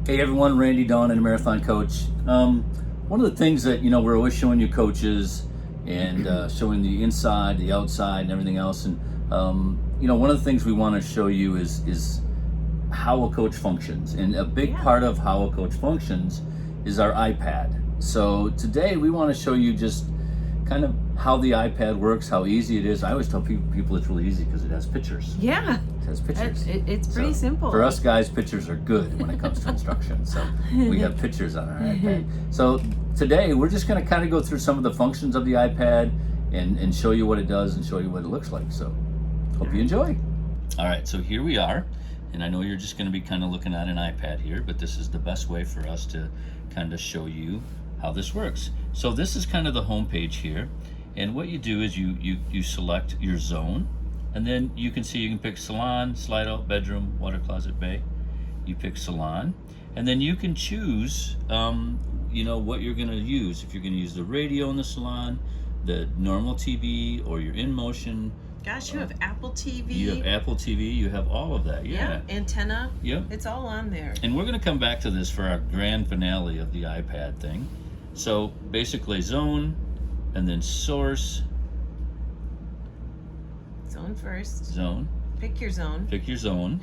Hey everyone, Randy Dawn and a Marathon Coach. One of the things that we're always showing you coaches and showing the inside, the outside, and everything else. And one of the things we want to show you is how a coach functions. And a big part of how a coach functions is our iPad. So today we want to show you just kind of how the iPad works, how easy it is. I always tell people it's really easy because it has pictures. Yeah. It has pictures. It's pretty simple. For us guys, pictures are good when it comes to instruction. So we have pictures on our iPad. So today we're just going to kind of go through some of the functions of the iPad and show you what it does and show you what it looks like. So hope you enjoy. All right, so here we are. And I know you're just going to be kind of looking at an iPad here, but this is the best way for us to kind of show you how this works. So this is kind of the home page here. And what you do is you select your zone. And then you can see you can pick salon, slide out, bedroom, water closet, bay. You pick salon. And then you can choose what you're going to use. If you're going to use the radio in the salon, the normal TV, or your InMotion. Gosh, you have Apple TV. You have Apple TV. You have all of that. Yeah. Antenna. Yep. It's all on there. And we're going to come back to this for our grand finale of the iPad thing. So basically zone, and then source. Zone first. Zone. Pick your zone. Pick your zone.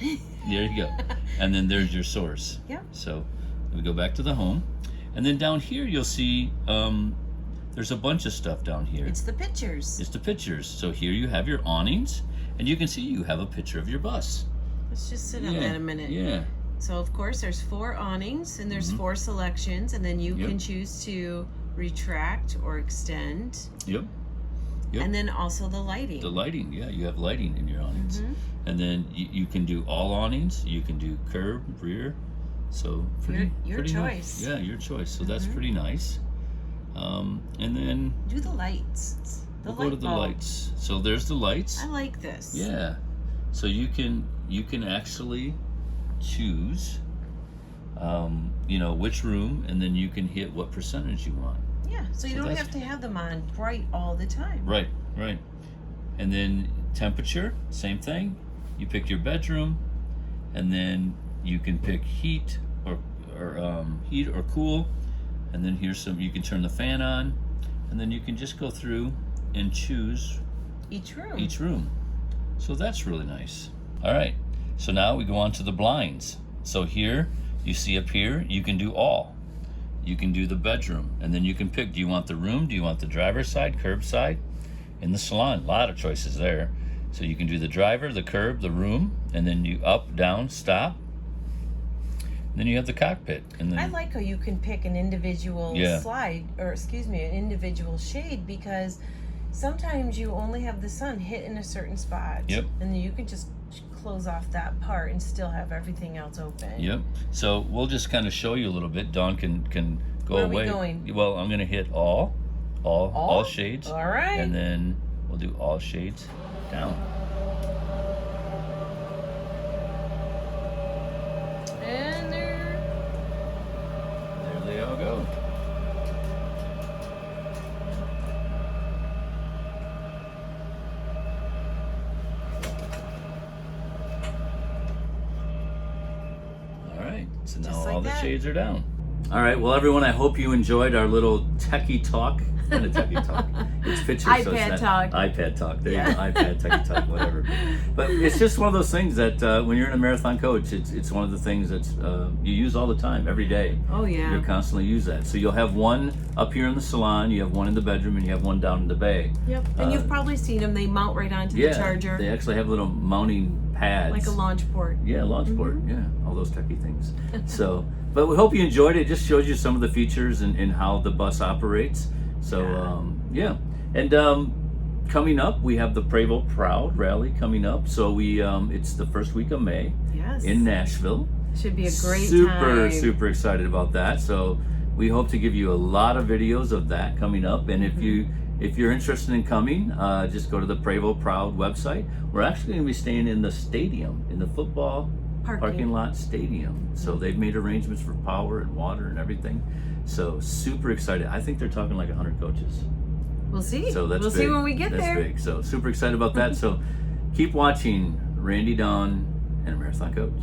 There you go. And then there's your source. Yeah. So we go back to the home. And then down here you'll see there's a bunch of stuff down here. It's the pictures. It's the pictures. So here you have your awnings, and you can see you have a picture of your bus. Let's just sit on that a minute. Yeah. So of course there's 4 awnings and there's 4 selections, and then you can choose to retract or extend. Yep. And then also the lighting. The lighting, yeah, you have lighting in your awnings. And then you can do all awnings. You can do curb, rear. So pretty choice. Nice. Yeah, your choice. So that's pretty nice. And then do the lights. We'll go to the lights. So there's the lights. I like this. Yeah. So you can actually choose which room, and then you can hit what percentage you want. Yeah, so you don't have to have them on bright all the time. Right. And then temperature, same thing. You pick your bedroom, and then you can pick heat or heat or cool. And then here's you can turn the fan on, and then you can just go through and choose each room. So that's really nice. All right, so now we go on to the blinds. So here, you see up here, you can do all. You can do the bedroom, and then you can pick, do you want the room? Do you want the driver's side, curb side? In the salon, a lot of choices there. So you can do the driver, the curb, the room, and then you up, down, stop. Then you have the cockpit, and then I like how you can pick an individual an individual shade, because sometimes you only have the sun hit in a certain spot. Yep. And you can just close off that part and still have everything else open. Yep. So we'll just kind of show you a little bit. Dawn can go Where away. Are we going? Well, I'm going to hit all shades. All right. And then we'll do all shades down. And there they all go. All right, so now all the shades are down. All right, well everyone, I hope you enjoyed our little techie talk. Not a techie talk. It's pictures. iPad talk. iPad talk. There you go. iPad, techie talk, whatever. But it's just one of those things that when you're in a marathon coach, it's one of the things that you use all the time, every day. Oh yeah. You constantly use that. So you'll have one up here in the salon, you have one in the bedroom, and you have one down in the bay. Yep. And you've probably seen them. They mount right onto the charger. They actually have little mounting pads. Like a launch port. Yeah, launch port. Yeah, all those techie things. So, but we hope you enjoyed it. It just shows you some of the features and how the bus operates. So, And coming up, we have the Prevost Proud Rally coming up. So it's the first week of May. Yes. In Nashville. Should be a great time. Super excited about that. So we hope to give you a lot of videos of that coming up. And if you're interested in coming, just go to the Prevost Proud website. We're actually going to be staying in the stadium, in the football parking lot stadium. So they've made arrangements for power and water and everything. So super excited. I think they're talking like 100 coaches. We'll see. So we'll see when we get there. That's big. So super excited about that. So keep watching Randy Dawn and a Marathon Coach.